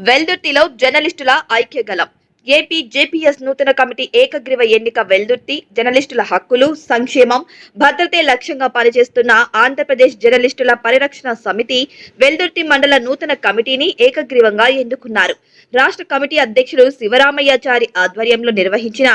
వెల్దుర్తిలో జర్నలిస్టుల ఐక్యగలం. AP JPS నూతన committee ఏకగ్రీవ ఎన్నిక. వెల్దుర్తి జర్నలిస్టుల హక్కులు, సంక్షేమం, భద్రతే లక్ష్యంగా పనిచేస్తున్న ఆంధ్రప్రదేశ్ జర్నలిస్టుల పరిరక్షణ సమితి వెల్దుర్తి మండల నూతన కమిటీని ఏకగ్రీవంగా ఎన్నుకున్నారు. రాష్ట్ర కమిటీ అధ్యక్షుడు శివరామయ్యాచారి ఆధ్వర్యంలో నిర్వహించిన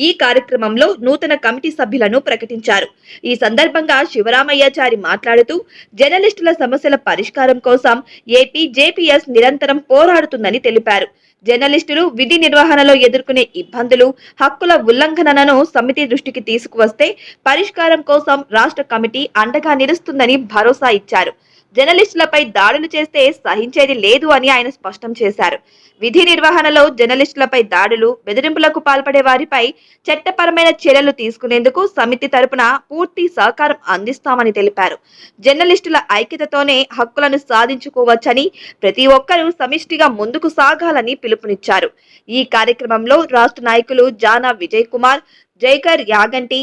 ఈ కార్యక్రమంలో నూతన కమిటీ సభ్యులను ప్రకటించారు. ఈ సందర్భంగా శివరామయ్యాచారి మాట్లాడుతూ జర్నలిస్టుల సమస్యల పరిష్కారం కోసం ఏపీ జేపీఎస్ నిరంతరం పోరాడుతుందని తెలిపారు. జర్నలిస్టులు విధి నిర్వహణలో ఎదుర్కొనే ఇబ్బందులు, హక్కుల ఉల్లంఘనలను సమితి దృష్టికి తీసుకువస్తే పరిష్కారం కోసం రాష్ట్ర కమిటీ అండగా నిలుస్తుందని భరోసా ఇచ్చారు. జర్నలిస్టులపై దాడులు చేస్తే సహించేది లేదు అని ఆయన స్పష్టం చేశారు. విధి నిర్వహణలో జర్నలిస్టులపై దాడులు, బెదిరింపులకు పాల్పడే వారిపై చట్టపరమైన చర్యలు తీసుకునేందుకు సమితి తరపున పూర్తి సహకారం అందిస్తామని తెలిపారు. జర్నలిస్టుల ఐక్యతతోనే హక్కులను సాధించుకోవచ్చని, ప్రతి ఒక్కరూ సమిష్టిగా ముందుకు సాగాలని పిలుపునిచ్చారు. ఈ కార్యక్రమంలో రాష్ట్ర నాయకులు జానా విజయ్ కుమార్, జైకర్ యాగంటి,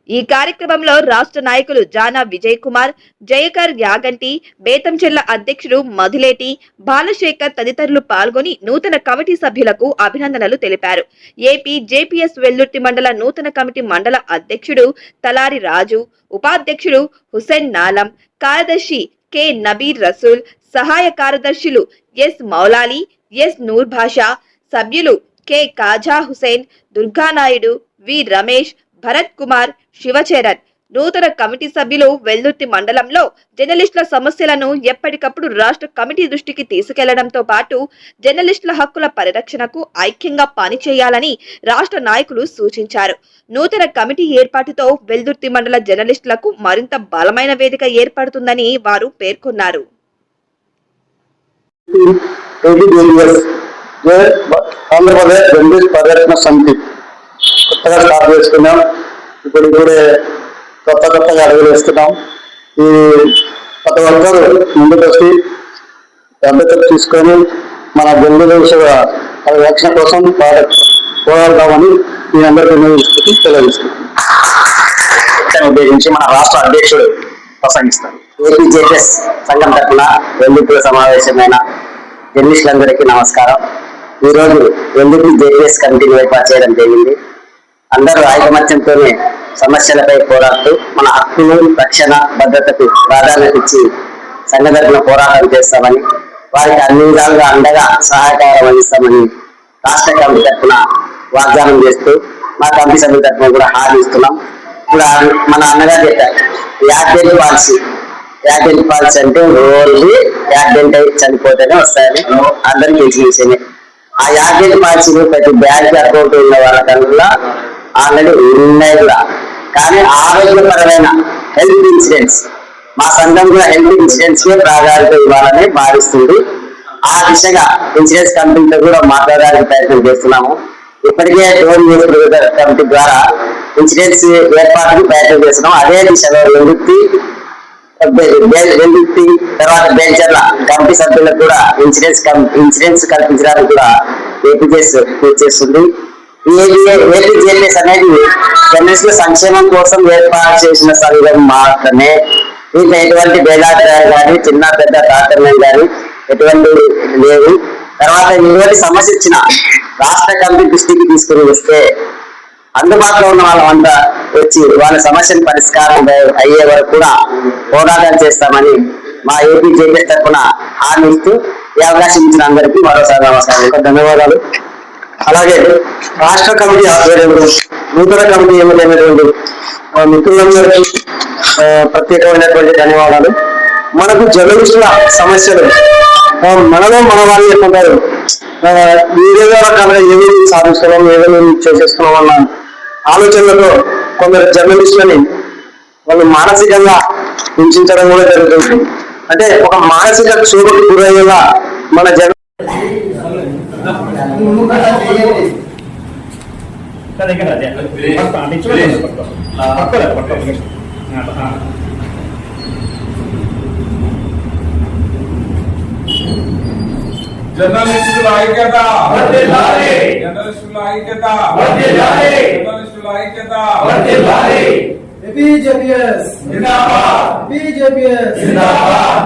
ఈ కార్యక్రమంలో రాష్ట్ర నాయకులు జానా విజయ్ కుమార్, జయకర్ యాగంటి, బేతంచెర్ల అధ్యక్షుడు మధులేటి, బాలశేఖర్ తదితరులు పాల్గొని నూతన కమిటీ సభ్యులకు అభినందనలు తెలిపారు. ఏపీ జేపీఎస్ వెల్దుర్తి మండల నూతన కమిటీ మండల అధ్యక్షుడు తలారి రాజు, ఉపాధ్యక్షుడు హుసేన్ నాలం, కార్యదర్శి కె నబీర్ రసూల్, సహాయ కార్యదర్శులు ఎస్ మౌలాలి, ఎస్ నూర్ భాషా, సభ్యులు కె కాజా హుసేన్, దుర్గానాయుడు, వి రమేష్, భరత్ కుమార్, శివచరణ్. నూతన కమిటీ సభ్యులు వెల్దుర్తి మండలంలో జర్నలిస్టుల సమస్యలను ఎప్పటికప్పుడు రాష్ట్ర కమిటీ దృష్టికి తీసుకెళ్లడంతో పాటు జర్నలిస్టుల హక్కుల పరిరక్షణకు ఐక్యంగా పనిచేయాలని రాష్ట్ర నాయకులు సూచించారు. నూతన కమిటీ ఏర్పాటుతో వెల్దుర్తి మండల జర్నలిస్టులకు మరింత బలమైన వేదిక ఏర్పడుతుందని వారు పేర్కొన్నారు. ఆంధ్రప్రదేశ్ జర్నలిస్ట్ పరిరక్షణ సమితి కొత్తగా స్టార్ట్ చేసుకున్నాం. ఇప్పుడే కొత్తగా అడుగులు వేస్తున్నాం. ఈ ప్రతి ఒక్కరు ముందుకు వచ్చి బాధ్యత తీసుకొని మన జర్నలిస్టుల రక్షణ కోసం పోరాడతామని మీ అందరికీ తెలియజేస్తున్నాం. ఉద్దేశించి మన రాష్ట్ర అధ్యక్షుడు ప్రసంగిస్తారు. ఏపీ జేపీఎస్ సంఘం తరఫున వెల్దుర్తిలో సమావేశమైన జర్నలిస్టులందరికీ నమస్కారం. ఈరోజు వెల్దుర్తి జేపీఎస్ కమిటీని ఏర్పాటు చేయడం జరిగింది. అందరూ ఐకమత్యంతోనే సమస్యలపై పోరాడుతూ మన హక్కులు, రక్షణ, భద్రతకు ప్రాధాన్యత ఇచ్చి సంఘ తరపున పోరాటం చేస్తామని, వారికి అన్ని విధాలుగా అండగా సహాయకారం అందిస్తామని రాష్ట్ర కమిటీ తరఫున వాగ్దానం చేస్తూ మా కమిటీ సభ్యుల తరఫున కూడా హామీ ఇస్తున్నాం. ఇప్పుడు మన అన్నగారు చెప్పారు, యాక్సిడెంట్ పాలసీ అంటే రోజు యాక్సిడెంట్ అయి చనిపోతేనే వస్తాయని అందరికీ తెలిసిన విషయమే. ఆ యాక్సిడెంట్ పాలసీలు ప్రతి బ్యాంక్ అకౌంట్ ఉన్న వాళ్ళకల్లా ఆల్రెడీ ఉన్నాయి కూడా. కానీ ఆరోగ్యపరమైన హెల్త్ ఇన్సూరెన్స్ మా సంఘం కూడా హెల్త్ ఇన్సూరెన్స్ కే ప్రాధాన్యత ఇవ్వాలని భావిస్తుంది. ఆ దిశగా ఇన్సూరెన్స్ కంపెనీతో కూడా మాట్లాడడానికి ప్రయత్నం చేస్తున్నాము. ఇప్పటికే డోన్ కమిటీ ద్వారా ఇన్సూరెన్స్ ఏర్పాటుకు ప్రయత్నం చేస్తున్నాం. అదే దిశలో వెల్దుర్తి తర్వాత బేంచర్ల కమిటీ సభ్యులకు కూడా ఇన్సూరెన్స్ కల్పించడానికి కూడా ఏపీజేస్ చేస్తుంది. ఏపీ జేపీఎస్ అనేది జర్నలిస్టుల సంక్షేమం కోసం ఏర్పాటు చేసిన సంఘం మాత్రమే. దీంట్లో ఎటువంటి భేదాభిప్రాయాలు కానీ, చిన్న పెద్ద తారతమ్యం కానీ ఎటువంటి లేవు. తర్వాత ఎటువంటి సమస్య ఇచ్చిన రాష్ట్ర కమిటీ దృష్టికి తీసుకుని వస్తే అందుబాటులో ఉన్న వాళ్ళంతా వచ్చి వాళ్ళ సమస్యను పరిష్కారం అయ్యే వరకు కూడా పోరాటం చేస్తామని మా ఏపీ జేపీఎస్ తరఫున హామీ ఇస్తూ ఈ అవకాశం ఇచ్చిన అందరికీ మరోసారి నమస్కారం, ధన్యవాదాలు. అలాగే రాష్ట్ర కమిటీ ఆధ్వర్యంలో నూతన కమిటీ ఏమిటైనటువంటి మిత్రులందరికీ ప్రత్యేకమైనటువంటి ధన్యవాదాలు. మనకు జర్నలిస్టుల సమస్యలు మనలో మన వాళ్ళు చెప్పుకుంటారు, ఏదో రకాలుగా ఏమేమి సాధిస్తున్నాం, ఏమేమి చేసేస్తున్నాం అన్న ఆలోచనలతో కొందరు జర్నలిస్టులని వాళ్ళు మానసికంగా హింసించడం కూడా జరుగుతుంది. అంటే ఒక మానసిక క్షోభకు గురయ్యేలా మన జన జర్నలిస్టుల ఐక్యత, జర్నలిస్టుల ఐక్యత, జర్నలిస్టుల ఐక్యత. ఏపీ జేపీఎస్ జిందాబాద్, ఏపీ జేపీఎస్ జిందాబాద్.